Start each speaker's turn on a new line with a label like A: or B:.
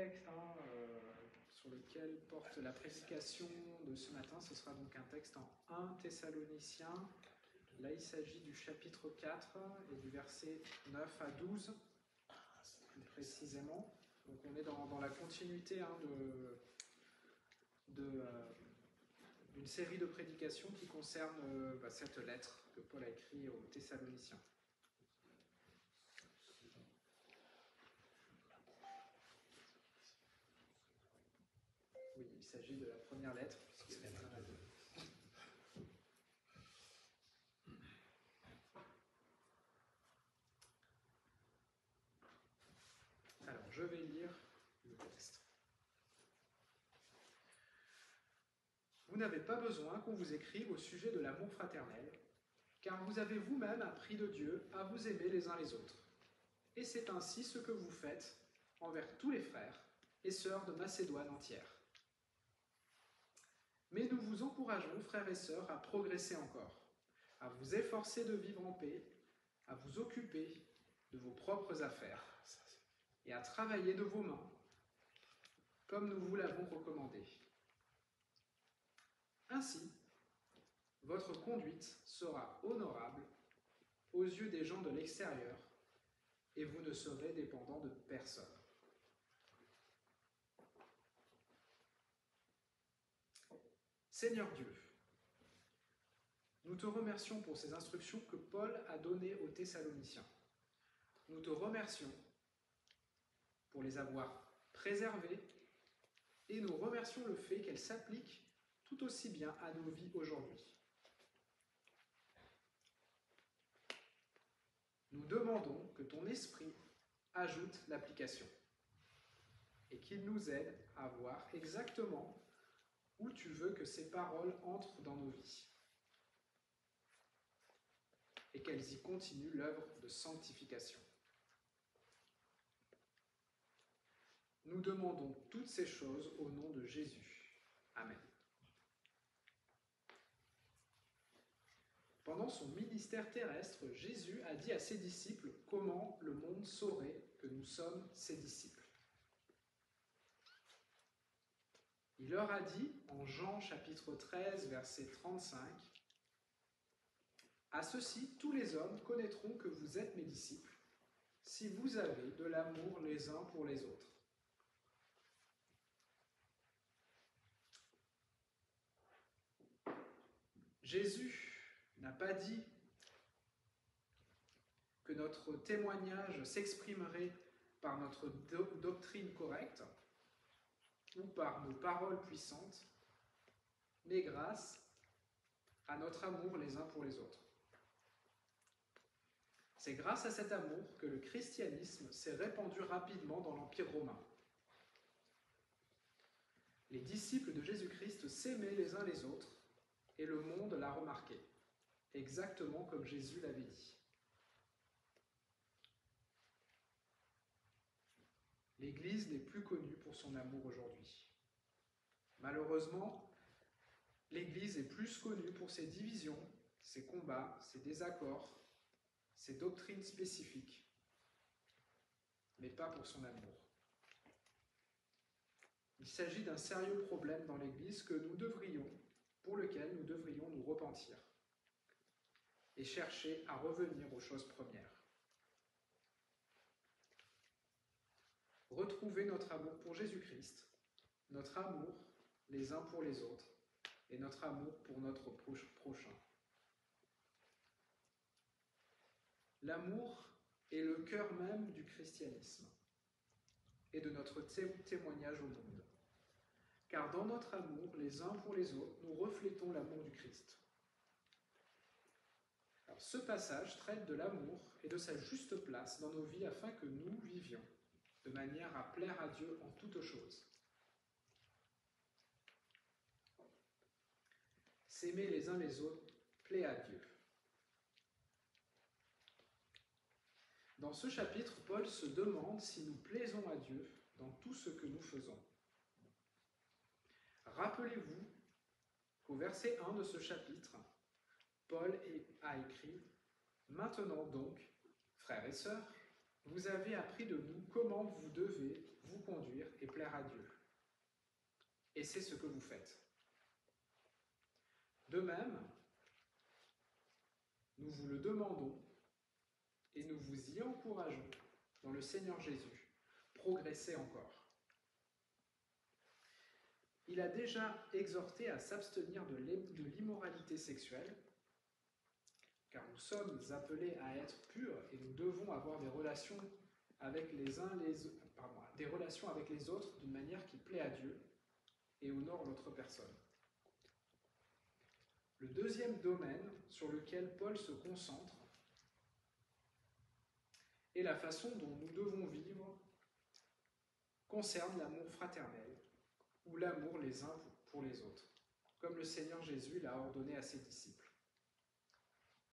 A: texte sur lequel porte la prédication de ce matin, ce sera donc un texte en 1 Thessaloniciens. Là, il s'agit du chapitre 4 et du verset 9 à 12, plus précisément. Donc on est dans la continuité d'une série de prédications qui concerne cette lettre que Paul a écrite aux Thessaloniciens. Oui, il s'agit de la première lettre, puisqu'il y en a deux. Alors, je vais lire le texte. Vous n'avez pas besoin qu'on vous écrive au sujet de l'amour fraternel, car vous avez vous-même appris de Dieu à vous aimer les uns les autres. Et c'est ainsi ce que vous faites envers tous les frères et sœurs de Macédoine entière. Mais nous vous encourageons, frères et sœurs, à progresser encore, à vous efforcer de vivre en paix, à vous occuper de vos propres affaires et à travailler de vos mains, comme nous vous l'avons recommandé. Ainsi, votre conduite sera honorable aux yeux des gens de l'extérieur et vous ne serez dépendant de personne. Seigneur Dieu, nous te remercions pour ces instructions que Paul a données aux Thessaloniciens. Nous te remercions pour les avoir préservées et nous remercions le fait qu'elles s'appliquent tout aussi bien à nos vies aujourd'hui. Nous demandons que ton esprit ajoute l'application et qu'il nous aide à voir exactement où tu veux que ces paroles entrent dans nos vies et qu'elles y continuent l'œuvre de sanctification. Nous demandons toutes ces choses au nom de Jésus. Amen. Pendant son ministère terrestre, Jésus a dit à ses disciples comment le monde saurait que nous sommes ses disciples. Il leur a dit, en Jean chapitre 13, verset 35, « À ceci, tous les hommes connaîtront que vous êtes mes disciples, si vous avez de l'amour les uns pour les autres. » Jésus n'a pas dit que notre témoignage s'exprimerait par notre doctrine correcte ou par nos paroles puissantes, mais grâce à notre amour les uns pour les autres. C'est grâce à cet amour que le christianisme s'est répandu rapidement dans l'Empire romain. Les disciples de Jésus-Christ s'aimaient les uns les autres et le monde l'a remarqué, exactement comme Jésus l'avait dit. L'Église n'est plus connue pour son amour aujourd'hui. Malheureusement, l'Église est plus connue pour ses divisions, ses combats, ses désaccords, ses doctrines spécifiques, mais pas pour son amour. Il s'agit d'un sérieux problème dans l'Église pour lequel nous devrions nous repentir et chercher à revenir aux choses premières. Retrouver notre amour pour Jésus-Christ, notre amour les uns pour les autres et notre amour pour notre prochain. L'amour est le cœur même du christianisme et de notre témoignage au monde. Car dans notre amour les uns pour les autres, nous reflétons l'amour du Christ. Alors, ce passage traite de l'amour et de sa juste place dans nos vies afin que nous vivions de manière à plaire à Dieu en toutes choses. S'aimer les uns les autres plaît à Dieu. Dans ce chapitre, Paul se demande si nous plaisons à Dieu dans tout ce que nous faisons. Rappelez-vous qu'au verset 1 de ce chapitre, Paul a écrit « Maintenant donc, frères et sœurs, vous avez appris de nous comment vous devez vous conduire et plaire plaire à Dieu. Et c'est ce que vous faites. De même, nous vous le demandons et nous vous y encourageons dans le Seigneur Jésus. Progressez encore. Il a déjà exhorté à s'abstenir de l'immoralité sexuelle, car nous sommes appelés à être purs et nous devons avoir des relations avec les autres d'une manière qui plaît à Dieu et honore notre personne. Le deuxième domaine sur lequel Paul se concentre et la façon dont nous devons vivre concerne l'amour fraternel ou l'amour les uns pour les autres, comme le Seigneur Jésus l'a ordonné à ses disciples.